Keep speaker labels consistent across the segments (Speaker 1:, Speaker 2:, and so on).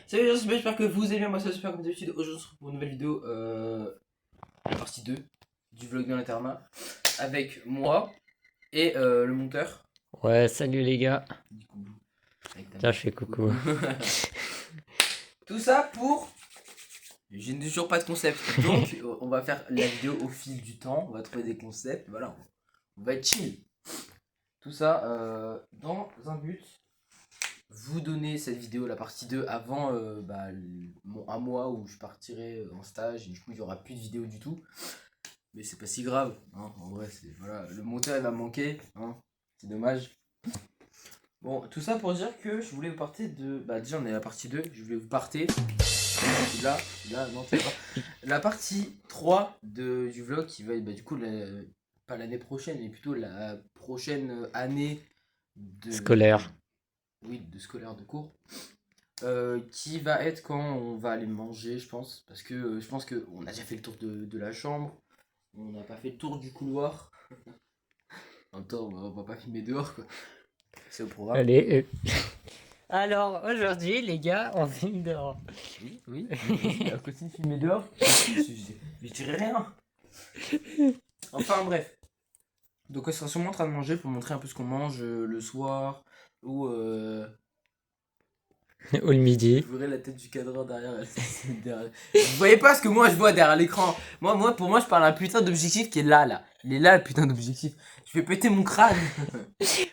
Speaker 1: Salut les gens, j'espère que vous allez bien, moi ça super comme d'habitude. Aujourd'hui on se retrouve pour une nouvelle vidéo, la partie 2 du vlog de l'internat. Avec moi et le monteur.
Speaker 2: Ouais, salut les gars.
Speaker 1: Du coup, avec ta
Speaker 2: Tiens,
Speaker 1: meuf.
Speaker 2: je fais coucou.
Speaker 1: Tout ça pour... Je n'ai toujours pas de concept. Donc on va faire la vidéo au fil du temps. On va trouver des concepts. Voilà, on va être chill. Tout ça dans un but. Vous donner cette vidéo, la partie 2, avant un mois où je partirai en stage. Et du coup, il n'y aura plus de vidéo du tout. Mais c'est pas si grave. Hein. En vrai, voilà, le monteur il va me manquer. Hein. C'est dommage. Bon, tout ça pour dire que je voulais vous partir de. Bah, déjà, on est à la partie 2. Je voulais vous partir. Non, c'est pas. La partie 3 du vlog qui va être, du coup, pas l'année prochaine, mais plutôt la prochaine année de.
Speaker 2: Scolaire.
Speaker 1: Oui, de scolaire de cours. Qui va être quand on va aller manger, je pense. Parce que je pense qu'on a déjà fait le tour de la chambre. On n'a pas fait le tour du couloir. En même temps, on va pas filmer dehors, quoi. C'est au programme.
Speaker 2: Allez. Alors, aujourd'hui, les gars, on filme dehors.
Speaker 1: Oui. Continue de filmer dehors. Je dirais rien. Enfin, bref. Donc, on sera sûrement en train de manger pour montrer un peu ce qu'on mange le soir. Ou
Speaker 2: Au midi.
Speaker 1: vous verrez la tête du cadreur derrière. Vous voyez pas ce que moi je vois derrière l'écran. Pour moi, je parle à un putain d'objectif qui est là. Il est là, le putain d'objectif. Je vais péter mon crâne.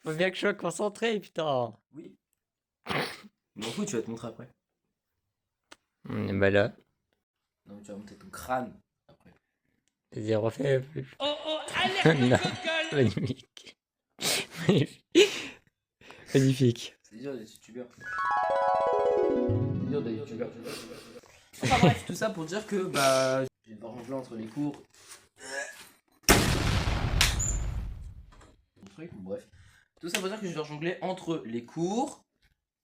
Speaker 2: Faut bien que je sois concentré, putain.
Speaker 1: Oui. M'en fous, tu vas te montrer après.
Speaker 2: Bah là,
Speaker 1: Non, mais tu vas monter ton crâne après.
Speaker 2: vas-y, refais un peu.
Speaker 3: Oh, alerte
Speaker 2: Non.
Speaker 3: focal.
Speaker 2: Magnifique. Magnifique.
Speaker 1: C'est dur d'être youtubeur. C'est dur d'être youtubeur. Enfin bref, tout ça pour dire que je vais devoir jongler entre les cours. Bref. Tout ça pour dire que je vais devoir jongler entre les cours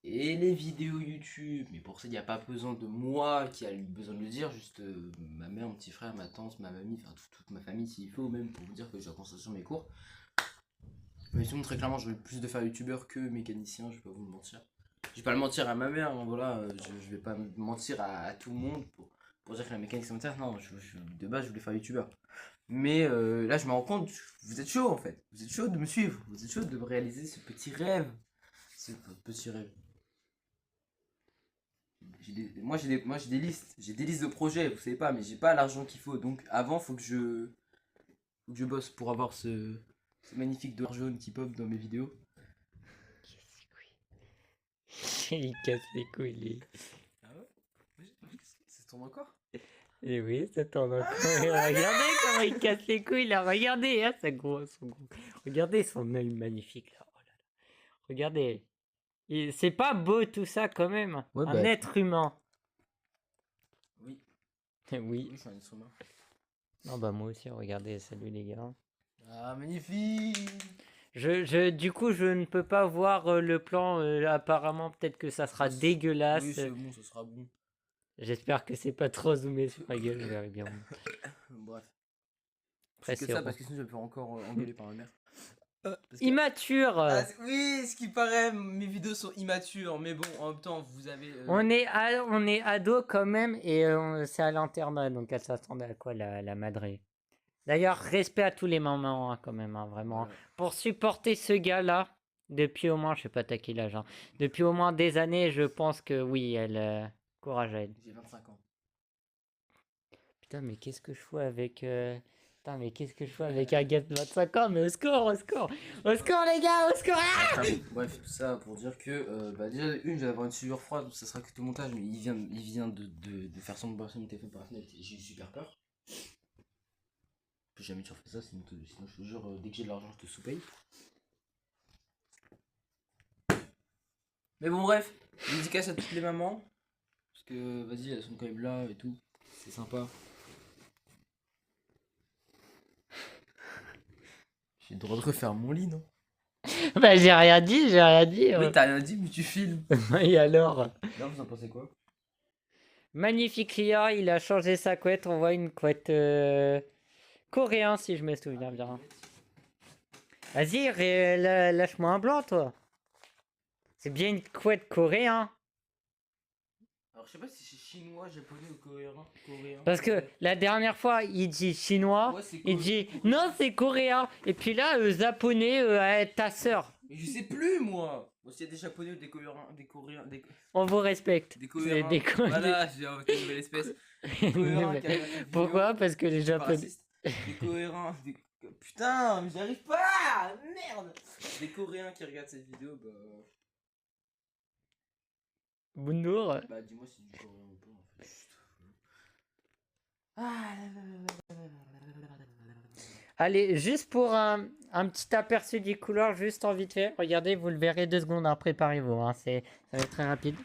Speaker 1: et les vidéos YouTube. Mais pour ça, il n'y a pas besoin de moi qui a besoin de le dire, juste ma mère, mon petit frère, ma tante, ma mamie, enfin toute ma famille s'il faut, même pour vous dire que je dois concentrer sur mes cours. Mais sinon, très clairement, je veux plus de faire youtubeur que mécanicien, je vais pas vous le mentir. Je vais pas le mentir à ma mère, hein, voilà, je vais pas mentir à tout le monde pour dire que la mécanique ça m'intéresse. Non, de base, je voulais faire youtubeur. Mais là, je me rends compte, vous êtes chaud en fait. Vous êtes chaud de me suivre, vous êtes chaud de me réaliser ce petit rêve. Ce petit rêve. Moi j'ai des listes de projets, vous savez pas, mais j'ai pas l'argent qu'il faut. Donc avant, faut que je bosse pour avoir ce magnifique dollar jaune qui pop dans mes vidéos.
Speaker 2: Il casse les couilles, lui.
Speaker 1: Ah ouais? C'est ton encore?
Speaker 2: Et oui, ça tourne encore. Regardez comment il casse les couilles, là. Regardez, hein, son gros. Regardez son œil magnifique, là. Oh là là. Regardez. C'est pas beau tout ça, quand même.
Speaker 1: Ouais,
Speaker 2: Un être humain.
Speaker 1: Oui,
Speaker 2: Oui.
Speaker 1: c'est un être humain.
Speaker 2: Non, bah moi aussi, regardez, salut les gars.
Speaker 1: Ah, magnifique!
Speaker 2: Du coup, je ne peux pas voir le plan. Apparemment, peut-être que ça sera dégueulasse.
Speaker 1: Oui, c'est bon, ça sera bon.
Speaker 2: J'espère que c'est pas trop zoomé sur ma gueule, je verrai bien.
Speaker 1: Bref.
Speaker 2: Après,
Speaker 1: C'est que
Speaker 2: c'est
Speaker 1: ça, parce que sinon je vais me faire encore engueuler par ma mère. Parce que-
Speaker 2: immature.
Speaker 1: Oui, ce qui paraît, mes vidéos sont immatures, mais bon, en même temps, vous avez.
Speaker 2: On est ado quand même et c'est à l'internat, donc elle s'attendait à quoi la madré. D'ailleurs, respect à tous les mamans hein, quand même, hein, vraiment.
Speaker 1: Voilà.
Speaker 2: Pour supporter ce gars-là, depuis au moins, je sais pas t'as quel âge, hein, depuis au moins des années, je pense que oui, courage à elle.
Speaker 1: J'ai 25 ans.
Speaker 2: Putain, mais qu'est-ce que je fais avec... Putain, mais qu'est-ce que je fais avec un gars de 25 ans? Mais au score, au score! Au score, les gars, au score! Ah
Speaker 1: Bref, tout ça pour dire que déjà, j'allais avoir une sueur froide, donc ça sera que tout montage, mais il vient de faire son mon téléphone par la fenêtre et j'ai eu super peur. Plus jamais tu refais ça, sinon je te jure, dès que j'ai de l'argent, je te sous-paye. Mais bon, bref, dédicace à toutes les mamans. Parce que, vas-y, elles sont quand même là et tout. C'est sympa. J'ai le droit de refaire mon lit, non?
Speaker 2: Bah, j'ai rien dit, j'ai rien dit.
Speaker 1: Oui, t'as rien dit, mais tu filmes.
Speaker 2: Et alors?
Speaker 1: Là, vous en pensez quoi?
Speaker 2: Magnifique client, il a changé sa couette. On voit une couette coréen, si je me souviens bien. Vas-y, lâche-moi un blanc, toi. C'est bien une couette coréen.
Speaker 1: Alors je sais pas si c'est chinois, japonais ou coréen.
Speaker 2: Parce que la dernière fois, il dit chinois,
Speaker 1: Ouais, c'est
Speaker 2: il dit non, c'est coréen. Et puis là, japonais, ta sœur.
Speaker 1: Mais je sais plus moi. Bon, s'il y a des japonais ou des coréens,
Speaker 2: On vous respecte.
Speaker 1: des
Speaker 2: Vous êtes
Speaker 1: coréens.
Speaker 2: des
Speaker 1: Voilà, j'ai inventé une nouvelle espèce. Des coréens qui regardent cette vidéo.
Speaker 2: Pourquoi? Parce que les
Speaker 1: Je suis pas
Speaker 2: japonais.
Speaker 1: raciste. Des coréens. Putain, mais j'arrive pas. Merde. Des coréens qui regardent cette vidéo,
Speaker 2: Bonjour.
Speaker 1: bah dis-moi si c'est du coréen ou pas en fait. Ah,
Speaker 2: Allez, juste pour un petit aperçu des couleurs, juste en vite fait. Regardez, vous le verrez 2 secondes, hein, préparez-vous. Hein, ça va être très rapide.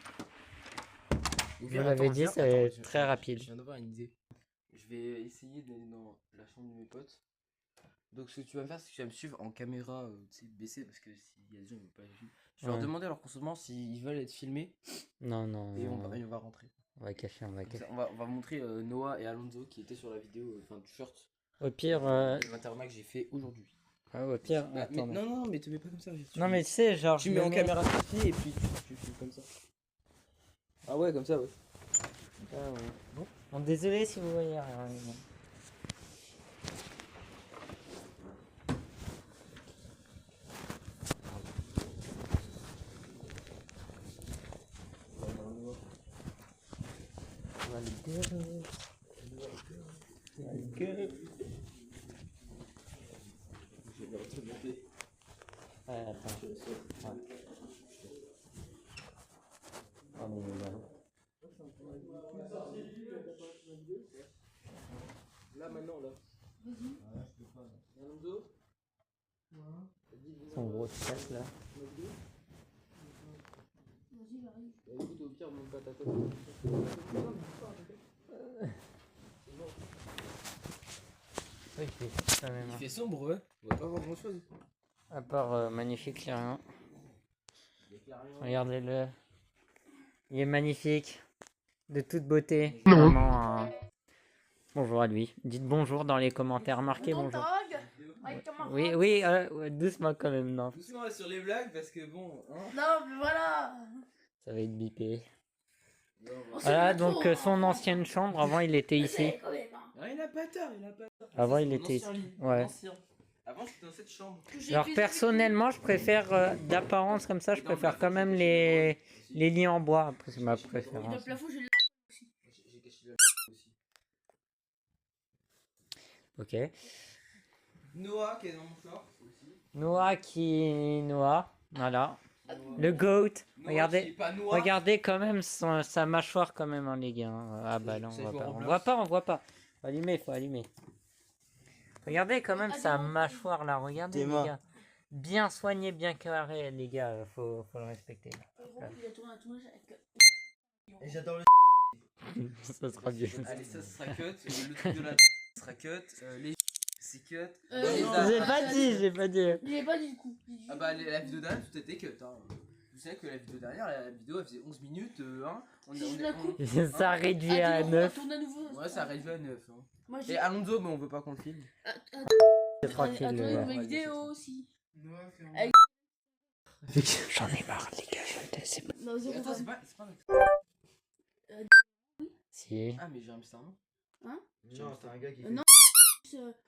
Speaker 1: Vous
Speaker 2: l'avez dit, c'est très rapide.
Speaker 1: Je viens d'avoir une idée. Je vais essayer d'aller dans la chambre de mes potes. Donc ce que tu vas me faire, c'est que tu vas me suivre en caméra baissée parce que s'il y a des gens qui ne vont pas suivre. Je vais leur demander à leur consentement s'ils veulent être filmés
Speaker 2: Non, non.
Speaker 1: et
Speaker 2: non,
Speaker 1: on va rentrer.
Speaker 2: On va cacher, on va
Speaker 1: Comme ça,
Speaker 2: cacher.
Speaker 1: on va montrer Noah et Alonso qui étaient sur la vidéo, enfin du short
Speaker 2: Au pire,
Speaker 1: de l'internat que j'ai fait aujourd'hui.
Speaker 2: au pire,
Speaker 1: Bah, mais,
Speaker 2: attends.
Speaker 1: non, mais te mets pas comme ça.
Speaker 2: Non, mais tu sais, genre.
Speaker 1: Tu
Speaker 2: je
Speaker 1: mets
Speaker 2: le
Speaker 1: en caméra fixe et puis tu filmes comme ça. Ah ouais, comme ça, ouais.
Speaker 2: Ah, ouais. Bon, désolé si vous voyez rien. mais bon. On va le gueuler. On va le gueuler.
Speaker 1: Je vais te monter.
Speaker 2: Ouais, attends. Ouais. Oh, mais voilà.
Speaker 1: Là, maintenant, là. Alonso.
Speaker 2: Son gros stress là.
Speaker 1: Écoute, au pire, monte pas ta tête.
Speaker 2: Oui, c'est quand même.
Speaker 1: Il fait sombre, ouais. On va pas voir grand chose.
Speaker 2: À part magnifique clairement. Regardez-le. Il est magnifique. De toute beauté. Vraiment. Bonjour à lui. Dites bonjour dans les commentaires. Marquez bonjour. Oui, oui, ouais, doucement quand même, non.
Speaker 1: Doucement sur les blagues parce que bon. Hein.
Speaker 3: Non, mais voilà.
Speaker 2: Ça va être bipé.
Speaker 1: Non,
Speaker 2: Voilà, donc son ancienne chambre. Avant, il était ici.
Speaker 3: Quand même, hein.
Speaker 1: ah, il a pas tort, il a pas tort.
Speaker 2: Avant,
Speaker 1: Ça,
Speaker 2: il
Speaker 1: c'est mon
Speaker 2: était
Speaker 1: ancien
Speaker 2: ici.
Speaker 1: lit,
Speaker 2: Ouais.
Speaker 1: mon ancien. Avant, j'étais dans cette chambre.
Speaker 2: Alors, personnellement, je préfère, d'apparence comme ça, je préfère quand même les lits en bois. Après, c'est ma
Speaker 3: Et dans le
Speaker 2: préférence.
Speaker 3: plafond, j'ai le.
Speaker 1: J'ai caché la aussi.
Speaker 2: Ok.
Speaker 1: Noah qui est dans mon short aussi.
Speaker 2: Noah. Voilà. Le GOAT.
Speaker 1: Noah
Speaker 2: Regardez.
Speaker 1: qui est pas noir.
Speaker 2: Regardez quand même sa mâchoire quand même, hein, les gars. Ah bah non,
Speaker 1: Ça
Speaker 2: on
Speaker 1: joue
Speaker 2: voit
Speaker 1: en
Speaker 2: pas. On
Speaker 1: Roblox.
Speaker 2: voit pas, on voit pas. Faut allumer, faut allumer. Regardez quand même sa mâchoire là, regardez
Speaker 1: Tes
Speaker 2: les
Speaker 1: mains.
Speaker 2: gars. Bien soigné, bien carré, les gars, faut le respecter.
Speaker 3: Il a tourné un tournage avec.
Speaker 1: Et j'adore le.
Speaker 2: Ça sera bien.
Speaker 1: Allez, ça sera cut. Le truc de la sera cut. Les c'est cut.
Speaker 2: J'ai pas dit, j'ai pas dit.
Speaker 3: Je l'ai pas dit du coup.
Speaker 1: Ah bah la vidéo dernière tout était cut. Hein. Vous savez que la vidéo dernière, la vidéo elle faisait 11 minutes. Hein.
Speaker 3: Si je la coupe.
Speaker 2: Ça réduit à 9.
Speaker 3: Tourne à nouveau.
Speaker 1: Ouais, ça a réduit à 9. Hein.
Speaker 3: Moi,
Speaker 1: Et
Speaker 3: j'ai.
Speaker 1: Alonso, mais on veut pas qu'on le filme.
Speaker 2: C'est tranquille.
Speaker 3: Attendez,
Speaker 2: ouais.
Speaker 3: mes vidéos aussi.
Speaker 2: J'en ai marre, les gars, je ne sais pas.
Speaker 3: Non, zéro
Speaker 1: Attends,
Speaker 3: fan.
Speaker 1: c'est pas un
Speaker 2: Si.
Speaker 1: Ah, mais j'ai un hamster, non
Speaker 3: Hein
Speaker 1: Non, c'est un gars qui
Speaker 3: Non.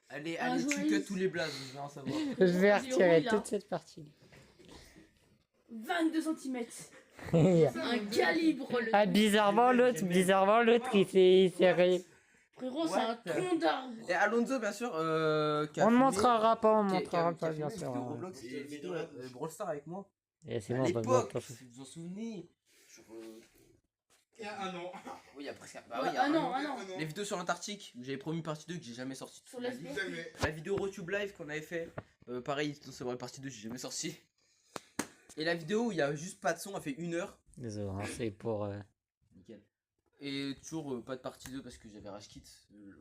Speaker 1: Allez,
Speaker 3: Un
Speaker 1: allez, tu
Speaker 3: journaliste.
Speaker 1: cut tous les blazes, je veux en savoir.
Speaker 2: Je vais
Speaker 3: Zéro,
Speaker 2: retirer
Speaker 3: il a
Speaker 2: toute cette partie.
Speaker 3: 22 cm.
Speaker 2: Ah,
Speaker 3: Un calibre.
Speaker 2: bizarrement, l'autre, il s'est ré...
Speaker 3: Frérot, c'est un tronc d'arbre.
Speaker 1: Et Alonso, bien sûr, qui a
Speaker 2: On ne
Speaker 1: filmé-
Speaker 2: montrera pas, on
Speaker 1: qui a-
Speaker 2: montrera
Speaker 1: qui a
Speaker 2: pas, bien
Speaker 1: filmé
Speaker 2: sûr.
Speaker 1: une vidéo
Speaker 2: hein.
Speaker 1: Roblox, c'était une vidéo Brawl Stars avec moi.
Speaker 2: Et c'est
Speaker 1: À
Speaker 2: bon, on va
Speaker 1: l'époque,
Speaker 2: voir.
Speaker 1: si vous vous en souvenez. Sur,
Speaker 4: Il y a un an.
Speaker 1: Oui, il y a presque. Bah oui, il y a
Speaker 3: Ah
Speaker 1: un
Speaker 3: non,
Speaker 1: an.
Speaker 3: ah non.
Speaker 1: Les vidéos sur l'Antarctique, où j'avais promis partie 2 que j'ai jamais sorti.
Speaker 3: Sur la SB.
Speaker 4: Jamais.
Speaker 1: La vidéo RoTube Live qu'on avait fait, pareil, c'est vrai, partie 2, j'ai jamais sorti. Et la vidéo où il y a juste pas de son, elle fait 1 heure.
Speaker 2: Désolé, hein, c'est pour...
Speaker 1: Nickel. Et toujours pas de partie 2 parce que j'avais rage quit.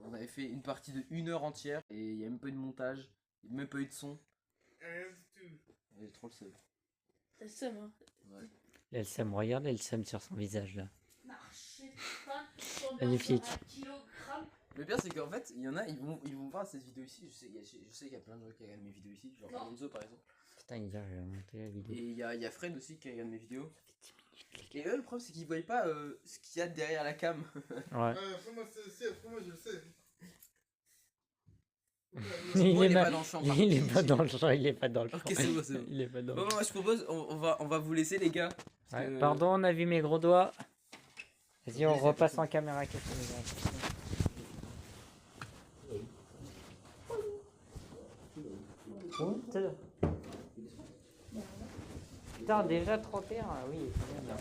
Speaker 1: On avait fait une partie de 1 heure entière et il y a même pas eu de montage, il y a même pas eu de son.
Speaker 4: Rien du tout.
Speaker 1: J'ai trop le seum.
Speaker 3: T'as le seum, hein.
Speaker 1: Ouais.
Speaker 2: Elle sème, regardez, elle sème sur son visage là.
Speaker 3: Marcher pas.
Speaker 2: Magnifique.
Speaker 3: Un kilogramme.
Speaker 1: Le pire c'est qu'en fait, il y en a, ils vont voir cette vidéo ici. Je sais qu'il y a plein de gens qui regardent mes vidéos ici, genre
Speaker 3: Non.
Speaker 1: Alonso par exemple.
Speaker 2: Putain, il a monté la vidéo.
Speaker 1: Et il y a Fred aussi qui regarde mes vidéos. Et eux, le problème, c'est qu'ils voyaient pas ce qu'il y a derrière la cam.
Speaker 2: Ouais.
Speaker 4: Fais-moi ceci, après moi je le sais.
Speaker 2: Il
Speaker 1: Bon,
Speaker 2: est
Speaker 1: pas
Speaker 2: ma-
Speaker 1: dans le champ.
Speaker 2: Il est pas dans le champ, il est pas dans le champ.
Speaker 1: Ok, c'est bon, c'est bon.
Speaker 2: Il est pas dans
Speaker 1: Bon,
Speaker 2: le
Speaker 1: moi, je propose, on va vous laisser, les gars. Parce
Speaker 2: Ouais,
Speaker 1: que-
Speaker 2: pardon, on a vu mes gros doigts. Vas-y, on repasse en caméra. Qu'est-ce que Putain, déjà 31, oui. c'est bien, là.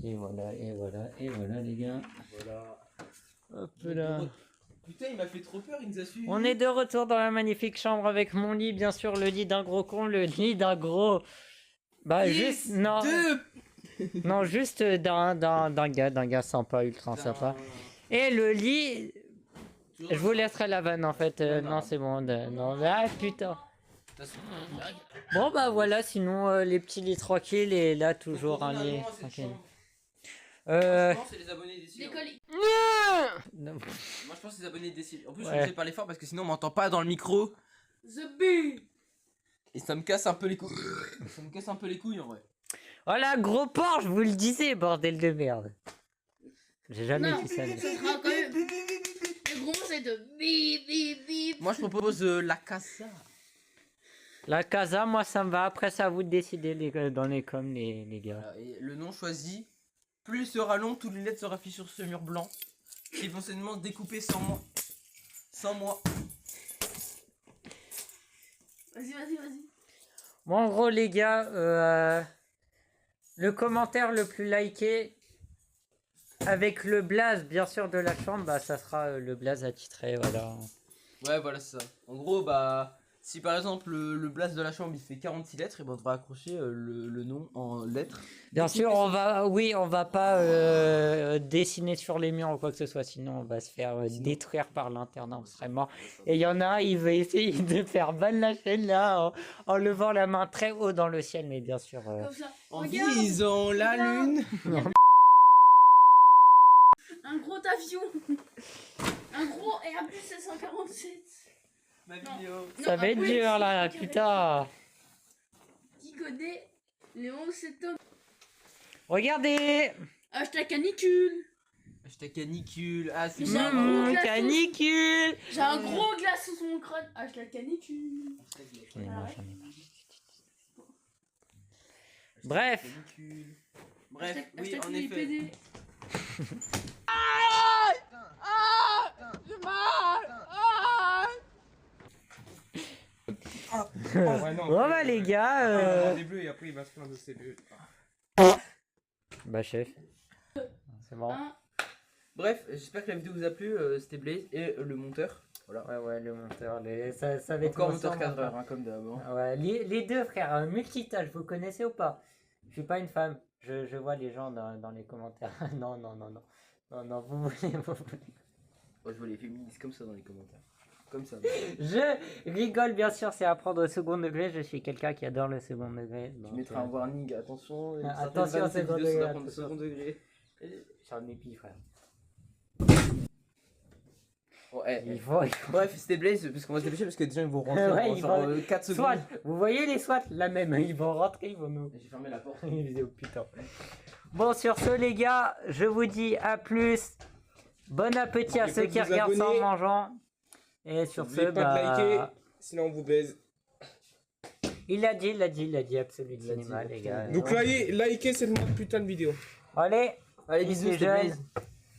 Speaker 2: Et voilà, et voilà, et voilà les gars.
Speaker 1: Voilà.
Speaker 2: Hop là.
Speaker 1: Putain, il m'a fait trop peur, il nous a suivis.
Speaker 2: On est de retour dans la magnifique chambre avec mon lit, bien sûr, le lit d'un gros con, le lit d'un gros... Bah juste... Non, non juste d'un gars sympa, ultra sympa. Et le lit... Je vous laisserai la vanne en fait. Non, c'est bon. Non, ah putain. Bon bah voilà, sinon les petits lits tranquilles et là toujours un lit tranquille.
Speaker 1: C'est les abonnés des
Speaker 3: Des colis.
Speaker 2: Non.
Speaker 1: Moi je pense que les abonnés des En plus
Speaker 2: Ouais.
Speaker 1: je vais parler fort parce que sinon on m'entend pas dans le micro
Speaker 3: The Bee.
Speaker 1: et ça me casse un peu les couilles. Ça me casse un peu les couilles en vrai.
Speaker 2: Voilà, gros porc, je vous le disais, bordel de merde. J'ai jamais
Speaker 3: Non,
Speaker 2: dit ça. mais-
Speaker 3: ce sera quand même. Le gros c'est de bip bip bip.
Speaker 1: Moi je propose la casa.
Speaker 2: La casa, moi ça me va. Après, c'est à vous de décider dans les coms, les gars.
Speaker 1: Voilà, et le nom choisi, plus il sera long, toutes les lettres seront affichées sur ce mur blanc. Qui vont seulement découper sans moi. Sans moi.
Speaker 3: Vas-y, vas-y, vas-y.
Speaker 2: Bon, en gros, les gars, le commentaire le plus liké avec le blaze, bien sûr, de la chambre, bah ça sera le blaze attitré, voilà.
Speaker 1: Ouais, voilà, c'est ça. En gros, bah, si par exemple le blast de la chambre il fait 46 lettres, et ben on devra accrocher le nom en lettres.
Speaker 2: Bien sûr, on va pas dessiner sur les murs ou quoi que ce soit, sinon on va se faire détruire par l'internat, on serait mort. Et il y en a un, il va essayer de faire ban la chaîne là, en levant la main très haut dans le ciel, mais bien sûr.
Speaker 3: Comme ça.
Speaker 1: En
Speaker 3: Regarde,
Speaker 1: visant la
Speaker 3: regarde.
Speaker 1: lune.
Speaker 3: un gros avion. Un gros Airbus 747.
Speaker 1: Ma
Speaker 3: Non.
Speaker 1: vidéo.
Speaker 2: Ça va être dur là, putain.
Speaker 3: Qui connaît les 11 septembre?
Speaker 2: Regardez.
Speaker 3: Hashtag canicule.
Speaker 1: Hashtag canicule. Ah, c'est
Speaker 3: J'ai un gros glaçon.
Speaker 2: Canicule.
Speaker 3: J'ai un gros glaçon sur mon crâne. Hashtag canicule.
Speaker 2: Bref.
Speaker 1: Canicule. Bref,
Speaker 3: Hashtag-
Speaker 1: oui,
Speaker 3: hashtag
Speaker 1: en effet.
Speaker 3: PD.
Speaker 4: Ouais, non,
Speaker 2: Bon bah les gars.
Speaker 4: Au début et après il va se plaindre de ses buts.
Speaker 2: Bah chef. C'est bon.
Speaker 3: Un.
Speaker 1: Bref, j'espère que la vidéo vous a plu. C'était Blaze et le monteur. Voilà.
Speaker 2: Ouais, le monteur, ça va être
Speaker 1: Encore
Speaker 2: mon
Speaker 1: monteur
Speaker 2: sang,
Speaker 1: cadreur, hein, comme d'hab. hein.
Speaker 2: Ah ouais, les deux frères, multitâche, vous connaissez ou pas? Je suis pas une femme, je vois les gens dans les commentaires. Non, non, non, non. Non, non, vous voulez.
Speaker 1: Moi, je vois les féministes comme ça dans les commentaires. Comme ça.
Speaker 2: Je rigole, bien sûr, c'est à prendre au second degré. Je suis quelqu'un qui adore le second degré.
Speaker 1: Tu
Speaker 2: donc,
Speaker 1: mettras un warning, attention.
Speaker 2: Ah,
Speaker 1: certaines
Speaker 2: attention,
Speaker 1: vannes de cette
Speaker 2: second
Speaker 1: vidéo sont
Speaker 2: degré,
Speaker 1: à prendre au
Speaker 2: attention.
Speaker 1: second degré.
Speaker 2: J'en ai pis, frère.
Speaker 1: Bon, eh,
Speaker 2: Il faut.
Speaker 1: Bref, c'était Blaze, parce qu'on va se dépêcher parce que des gens ils vont rentrer
Speaker 2: Ouais,
Speaker 1: dans
Speaker 2: ils
Speaker 1: genre
Speaker 2: vont-
Speaker 1: 4 secondes.
Speaker 2: SWAT, vous voyez les SWAT, la même, ils vont rentrer, ils vont nous.
Speaker 1: J'ai fermé la porte.
Speaker 2: Oh, putain. Bon, sur ce, les gars, je vous dis à plus. Bon appétit à
Speaker 4: N'oubliez
Speaker 2: ceux
Speaker 4: pas
Speaker 2: qui
Speaker 4: de vous
Speaker 2: regardent ça en
Speaker 4: abonner.
Speaker 2: mangeant. Et sur ce,
Speaker 4: N'oubliez pas de liker,
Speaker 2: bah.
Speaker 4: sinon on vous baise.
Speaker 2: Il a dit, Absolute
Speaker 1: Il a dit,
Speaker 2: Cinéma, les gars.
Speaker 4: Donc likez cette putain de vidéo.
Speaker 2: Allez,
Speaker 1: Allez,
Speaker 2: bisous,
Speaker 1: bisous,
Speaker 2: les
Speaker 1: c'était
Speaker 2: jeunes.
Speaker 1: Blaze.